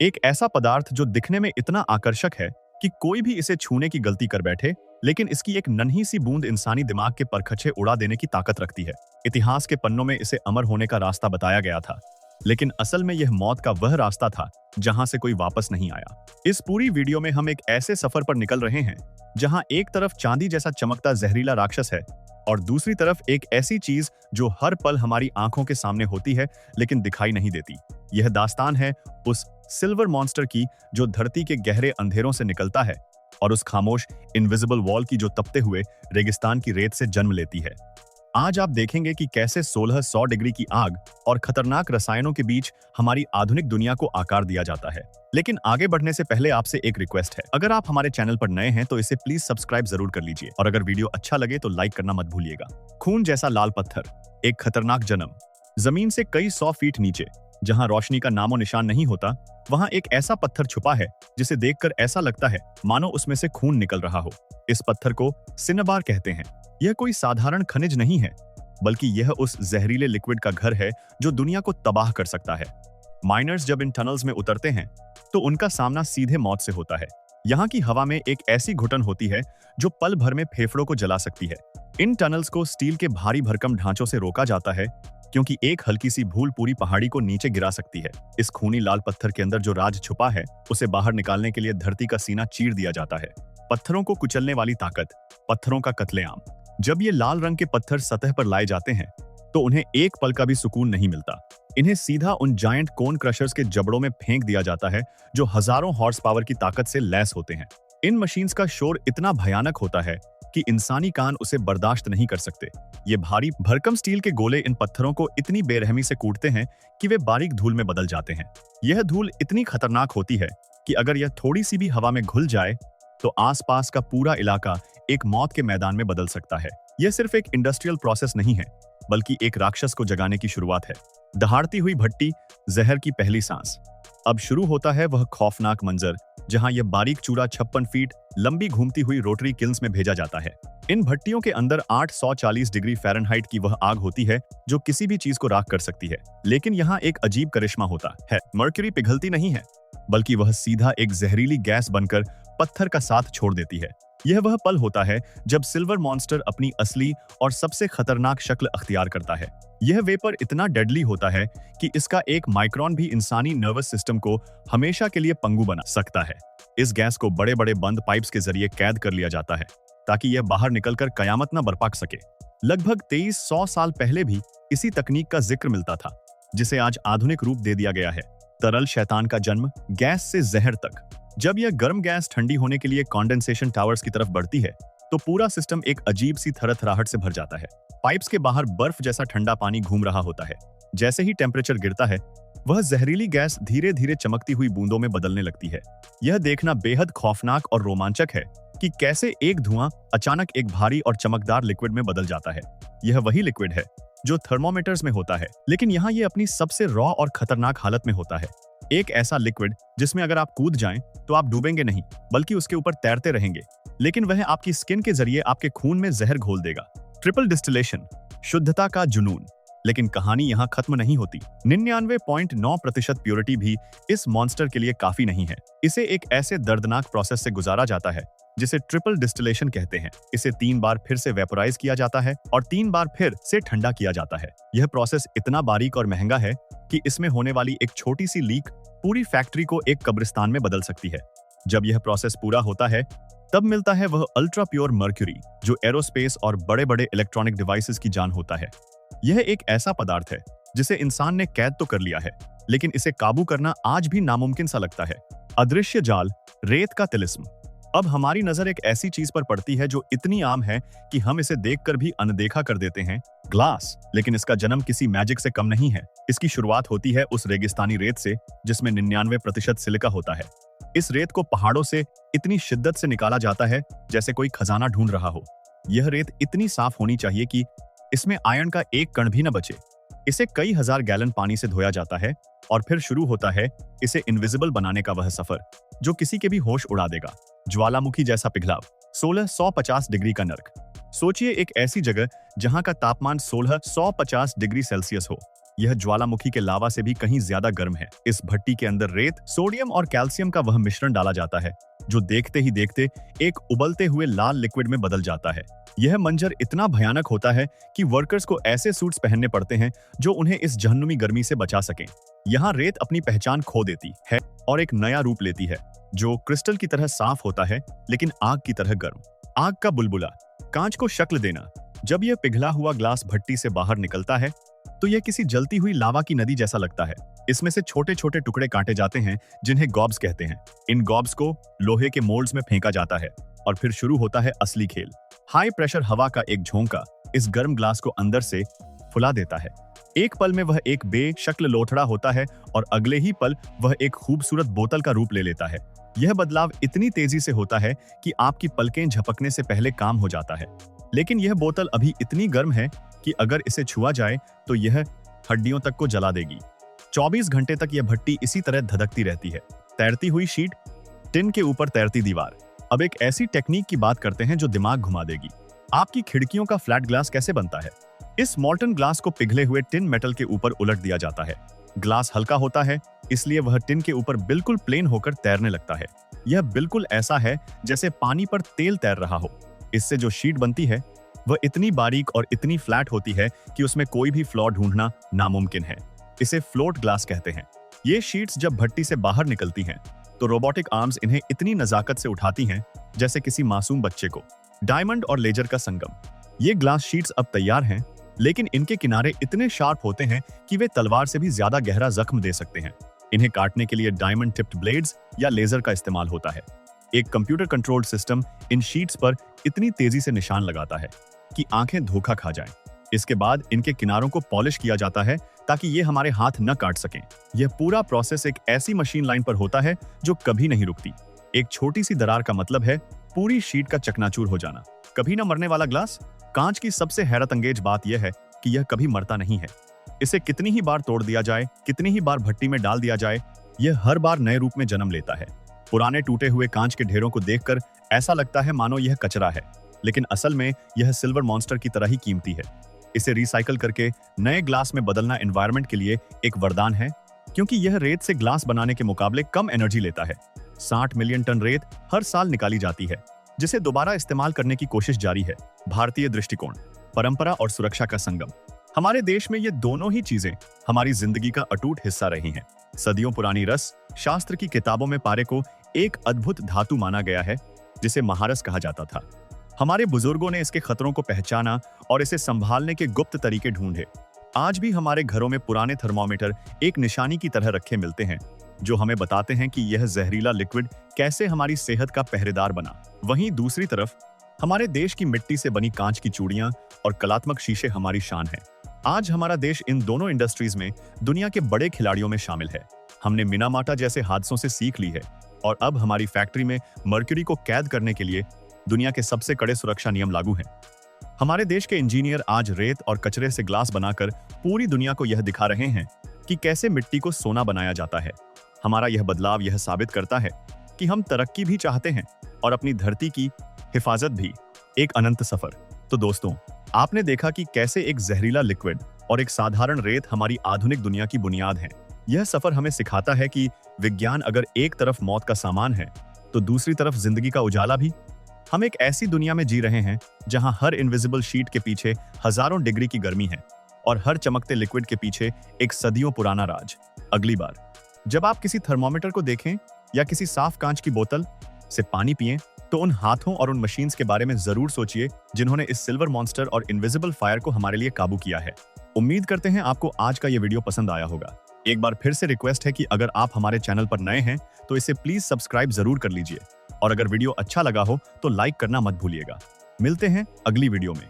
एक ऐसा पदार्थ जो दिखने में इतना आकर्षक है कि कोई भी इसे छूने की गलती कर बैठे, लेकिन इसकी एक नन्ही सी बूंद इंसानी दिमाग के परखचे उड़ा देने की ताकत रखती है। इतिहास के पन्नों में इसे अमर होने का रास्ता बताया गया था, लेकिन असल में यह मौत का वह रास्ता था जहां से कोई वापस नहीं आया। इस पूरी वीडियो में हम एक ऐसे सफर पर निकल रहे हैं जहां एक तरफ चांदी जैसा चमकता जहरीला राक्षस है और दूसरी तरफ एक ऐसी चीज जो हर पल हमारी आंखों के सामने होती है लेकिन दिखाई नहीं देती। यह दास्तान है उस सिल्वर मॉन्स्टर की जो धरती के गहरे अंधेरों से निकलता है और उस खामोश इनविजिबल वॉल की जो तपते हुए रेगिस्तान की रेत से जन्म लेती है। आज आप देखेंगे कि कैसे 1600 डिग्री की आग और खतरनाक रसायनों के बीच हमारी आधुनिक दुनिया को आकार दिया जाता है। लेकिन आगे बढ़ने से पहले आपसे एक रिक्वेस्ट है, अगर आप हमारे चैनल पर नए हैं तो इसे प्लीज सब्सक्राइब जरूर कर लीजिए और अगर वीडियो अच्छा लगे तो लाइक करना मत भूलिएगा। खून जैसा लाल पत्थर, एक खतरनाक जन्म। जमीन से कई 100 फीट नीचे, जहां रोशनी का नामो निशान नहीं होता, वहां एक ऐसा पत्थर छुपा है जिसे देखकर ऐसा लगता है मानो उसमें से खून निकल रहा हो। इस पत्थर को सिन्नाबार कहते हैं। यह कोई साधारण खनिज नहीं है, बल्कि यह उस जहरीले लिक्विड का घर है जो दुनिया को तबाह कर सकता है। माइनर्स जब इन टनल्स में उतरते हैं तो उनका सामना सीधे मौत से होता है। यहाँ की हवा में एक ऐसी घुटन होती है जो पल भर में फेफड़ों को जला सकती है। इन टनल्स को स्टील के भारी भरकम ढांचों से रोका जाता है क्योंकि एक हल्की सी भूल पूरी पहाड़ी को नीचे गिरा सकती है। इस खूनी लाल पत्थर के अंदर जो राज छुपा है उसे बाहर निकालने के लिए धरती का सीना चीर दिया जाता है। पत्थरों को कुचलने वाली ताकत, पत्थरों का कत्लेआम। जब ये लाल रंग के पत्थर सतह पर लाए जाते हैं तो उन्हें एक पल का भी सुकून नहीं मिलता। इन्हें सीधा उन जायंट कोन क्रशर्स के जबड़ों में फेंक दिया जाता है जो हजारों हॉर्स पावर की ताकत से लैस होते हैं। इन मशीन्स का शोर इतना भयानक होता है कि इंसानी कान उसे बर्दाश्त नहीं कर सकते। ये भारी भरकम स्टील के गोले इन पत्थरों को इतनी बेरहमी से कूटते हैं कि वे बारीक धूल में बदल जाते हैं। यह धूल इतनी खतरनाक होती है कि अगर यह थोड़ी सी भी हवा में घुल जाए तो आसपास का पूरा इलाका एक मौत के मैदान में बदल सकता है। यह सिर्फ एक इंडस्ट्रियल प्रोसेस नहीं है, बल्कि एक राक्षस को जगाने की शुरुआत है। दहाड़ती हुई भट्टी, जहर की पहली सांस। अब शुरू होता है वह खौफनाक मंजर जहां यह बारीक चूरा 56 फीट लंबी घूमती हुई रोटरी किल्स में भेजा जाता है। इन भट्टियों के अंदर 840 डिग्री फ़ारेनहाइट की वह आग होती है जो किसी भी चीज को राख कर सकती है। लेकिन यहाँ एक अजीब करिश्मा होता है। मर्क्यूरी पिघलती नहीं है, बल्कि वह सीधा एक जहरीली गैस बनकर पत्थर का साथ छोड़ देती है। यह वह पल होता है जब सिल्वर मॉन्स्टर अपनी असली और सबसे खतरनाक शक्ल अख्तियार करता है। यह वेपर इतना डेडली होता है कि इसका एक माइक्रोन भी इंसानी नर्वस सिस्टम को हमेशा के लिए पंगु बना सकता है। इस गैस को बड़े बड़े बंद पाइप्स के जरिए कैद कर लिया जाता है ताकि यह बाहर निकलकर कयामत न बरपा सके। लगभग 2300 साल पहले भी इसी तकनीक का जिक्र मिलता था, जिसे आज आधुनिक रूप दे दिया गया है। तरल शैतान का जन्म, गैस से जहर तक। जब यह गर्म गैस ठंडी होने के लिए कंडेंसेशन टावर्स की तरफ बढ़ती है तो पूरा सिस्टम एक अजीब सी थरथराहट से भर जाता है। पाइप्स के बाहर बर्फ जैसा ठंडा पानी घूम रहा होता है। जैसे ही टेम्परेचर गिरता है, वह जहरीली गैस धीरे धीरे चमकती हुई बूंदों में बदलने लगती है। यह देखना बेहद खौफनाक और रोमांचक है कि कैसे एक धुआं अचानक एक भारी और चमकदार लिक्विड में बदल जाता है। यह वही लिक्विड है जो थर्मोमीटर्स में होता है, लेकिन यहाँ ये अपनी सबसे रॉ और खतरनाक हालत में होता है। एक ऐसा लिक्विड जिसमें अगर आप कूद जाएं तो आप डूबेंगे नहीं, बल्कि उसके ऊपर तैरते रहेंगे, लेकिन वह आपकी स्किन के जरिए आपके खून में जहर घोल देगा। ट्रिपल डिस्टिलेशन, शुद्धता का जुनून। लेकिन कहानी यहाँ खत्म नहीं होती। 99.9% प्योरिटी भी इस मॉन्स्टर के लिए काफी नहीं है। इसे एक ऐसे दर्दनाक प्रोसेस से गुजारा जाता है जिसे ट्रिपल डिस्टिलेशन कहते हैं। इसे 3 बार फिर से वेपोराइज किया जाता है और 3 बार फिर से ठंडा किया जाता है। यह प्रोसेस इतना बारीक और महंगा है कि इसमें होने वाली एक छोटी सी लीक पूरी फैक्ट्री को एक कब्रिस्तान में बदल सकती है। जब यह प्रोसेस पूरा होता है तब मिलता है वह अल्ट्रा प्योर मर्क्यूरी जो एरोस्पेस और बड़े बड़े इलेक्ट्रॉनिक डिवाइसेस की जान होता है। यह एक ऐसा पदार्थ है जिसे इंसान ने कैद तो कर लिया है, लेकिन इसे काबू करना आज भी नामुमकिन सा लगता है। अदृश्य जाल, रेत का तिलिस्म। अब हमारी नजर एक ऐसी चीज पर पड़ती है जो इतनी आम है कि हम इसे देखकर भी अनदेखा कर देते हैं, ग्लास। लेकिन इसका जन्म किसी मैजिक से कम नहीं है। इसकी शुरुआत होती है उस रेगिस्तानी रेत से जिसमें 99% सिलिका होता है। इस रेत को पहाड़ों से इतनी शिद्दत से निकाला जाता है जैसे कोई खजाना ढूंढ रहा हो। यह रेत इतनी साफ होनी चाहिए कि इसमें आयरन का एक कण भी न बचे। इसे कई हजार गैलन पानी से धोया जाता है और फिर शुरू होता है इसे इनविजिबल बनाने का वह सफर जो किसी के भी होश उड़ा देगा। ज्वालामुखी जैसा पिघलाव, 1650 डिग्री का नर्क। सोचिए एक ऐसी जगह जहां का तापमान 1650 डिग्री सेल्सियस हो। यह ज्वालामुखी के लावा से भी कहीं ज्यादा गर्म है। इस भट्टी के अंदर रेत, सोडियम और कैल्शियम का वह मिश्रण डाला जाता है जो देखते ही देखते एक उबलते हुए लाल लिक्विड में बदल जाता है। यह मंजर इतना भयानक होता है कि वर्कर्स को ऐसे सूट्स पहनने पड़ते हैं जो उन्हें इस जहन्नुमी गर्मी से बचा सकें। यहाँ रेत अपनी पहचान खो देती है और एक नया रूप लेती है जो क्रिस्टल की तरह साफ होता है लेकिन आग की तरह गर्म। आग का बुलबुला, कांच को शक्ल देना। जब यह पिघला हुआ ग्लास भट्टी से बाहर निकलता है तो यह किसी जलती हुई लावा की नदी जैसा लगता है। इसमें से छोटे छोटे टुकड़े काटे जाते हैं जिन्हें गॉब्स कहते हैं। इन गॉब्स को लोहे के मोल्ड्स में फेंका जाता है और फिर शुरू होता है असली खेल। हाई प्रेशर हवा का एक झोंका इस गर्म ग्लास को अंदर से फुला देता है। एक पल में वह एक बेशक्ल लोथड़ा होता है और अगले ही पल वह एक खूबसूरत बोतल का रूप ले लेता है। यह बदलाव इतनी तेजी से होता है कि आपकी पलकें झपकने से पहले काम हो जाता है। लेकिन यह बोतल अभी इतनी गर्म है कि अगर इसे छुआ जाए तो यह हड्डियों तक को जला देगी। 24 घंटे तक यह भट्टी इसी तरह धधकती रहती है। तैरती हुई शीट, टिन के ऊपर तैरती दीवार। अब एक ऐसी टेक्निक की बात करते हैं जो दिमाग घुमा देगी। आपकी खिड़कियों का फ्लैट ग्लास कैसे बनता है? इस मॉल्टन ग्लास को पिघले हुए टिन मेटल के ऊपर उलट दिया जाता है। ग्लास हल्का होता है इसलिए वह टिन के ऊपर बिल्कुल प्लेन होकर तैरने लगता है। यह बिल्कुल ऐसा है जैसे पानी पर तेल तैर रहा हो। इससे जो शीट बनती है वह इतनी बारीक और इतनी फ्लैट होती है कि उसमें कोई भी फ्लॉ ढूंढना नामुमकिन है। इसे फ्लोट ग्लास कहते हैं। ये शीट्स जब भट्टी से बाहर निकलती हैं तो रोबोटिक आर्म्स इन्हें इतनी नजाकत से उठाती हैं जैसे किसी मासूम बच्चे को। डायमंड और लेजर का संगम। ये ग्लास शीट्स अब तैयार हैं लेकिन इनके किनारे इतने शार्प होते हैं कि वे तलवार से भी ज्यादा गहरा जख्म दे सकते हैं। इन्हें काटने के लिए डायमंड टिप्ड ब्लेड्स या लेजर का इस्तेमाल होता है। एक computer controlled system in sheets पर इतनी तेजी से निशान लगाता है कि आंखें धोखा खा जाएं। इसके बाद इनके किनारों को पॉलिश किया जाता है ताकि ये हमारे हाथ न काट सकें। यह पूरा प्रोसेस एक ऐसी मशीन लाइन पर होता है जो कभी नहीं रुकती। एक छोटी सी दरार का मतलब है पूरी शीट का चकनाचूर हो जाना। कभी न मरने वाला ग्लास। कांच की सबसे हैरत अंगेज बात यह है कि यह कभी मरता नहीं है। इसे कितनी ही बार तोड़ दिया जाए, कितनी ही बार भट्टी में डाल दिया जाए, यह हर बार नए रूप में जन्म लेता है। पुराने टूटे हुए कांच के ढेरों को देखकर ऐसा लगता है मानो यह कचरा है, लेकिन असल में यह सिल्वर मॉन्स्टर की तरह ही कीमती है। इसे रिसाइकल करके नए ग्लास में बदलना एनवायरनमेंट के लिए एक वरदान है, क्योंकि यह रेत से ग्लास बनाने के मुकाबले कम एनर्जी लेता है। 60 मिलियन टन रेत हर साल निकाली जाती है, जिसे दोबारा इस्तेमाल करने की कोशिश जारी है। भारतीय दृष्टिकोण, परंपरा और सुरक्षा का संगम। हमारे देश में ये दोनों ही चीजें हमारी जिंदगी का अटूट हिस्सा रही हैं। सदियों पुरानी रस, शास्त्र की किताबों में पारे को एक अद्भुत धातु माना गया है जिसे महारस कहा जाता था। हमारे बुजुर्गों ने इसके खतरों को पहचाना और इसे संभालने के गुप्त तरीके ढूंढे। आज भी हमारे घरों में पुराने थर्मोमीटर एक निशानी की तरह रखे मिलते हैं जो हमें बताते हैं कि यह जहरीला लिक्विड कैसे हमारी सेहत का पहरेदार बना। वहीं दूसरी तरफ हमारे देश की मिट्टी से बनी कांच की चूड़ियां और कलात्मक शीशे हमारी शान है। आज हमारा देश इन दोनों इंडस्ट्रीज में दुनिया के बड़े खिलाड़ियों में शामिल है। हमने मिनामाटा जैसे हादसों से सीख ली है और अब हमारी फैक्ट्री में मर्क्यूरी को कैद करने के लिए दुनिया के सबसे कड़े सुरक्षा नियम लागू हैं। हमारे देश के इंजीनियर आज रेत और कचरे से ग्लास बनाकर पूरी दुनिया को यह दिखा रहे हैं कि कैसे मिट्टी को सोना बनाया जाता है। हमारा यह बदलाव यह साबित करता है कि हम तरक्की भी चाहते हैं और अपनी धरती की हिफाजत भी। एक अनंत सफर। तो दोस्तों, आपने देखा कि कैसे एक जहरीला लिक्विड और एक साधारण रेत हमारी आधुनिक दुनिया की बुनियाद है। यह सफर हमें सिखाता है कि विज्ञान अगर एक तरफ मौत का सामान है तो दूसरी तरफ जिंदगी का उजाला भी। हम एक ऐसी दुनिया में जी रहे हैं जहां हर इनविजिबल शीट के पीछे हजारों डिग्री की गर्मी है और हर चमकते लिक्विड के पीछे एक सदियों पुराना राज। अगली बार जब आप किसी थर्मोमीटर को देखें या किसी साफ कांच की बोतल से पानी पिएं, तो उन हाथों और उन मशीन्स के बारे में जरूर सोचिए जिन्होंने इस सिल्वर मॉन्स्टर और इनविजिबल फायर को हमारे लिए काबू किया है। उम्मीद करते हैं आपको आज का ये वीडियो पसंद आया होगा। एक बार फिर से रिक्वेस्ट है कि अगर आप हमारे चैनल पर नए हैं तो इसे प्लीज सब्सक्राइब जरूर कर लीजिए और अगर वीडियो अच्छा लगा हो तो लाइक करना मत भूलिएगा। मिलते हैं अगली वीडियो में।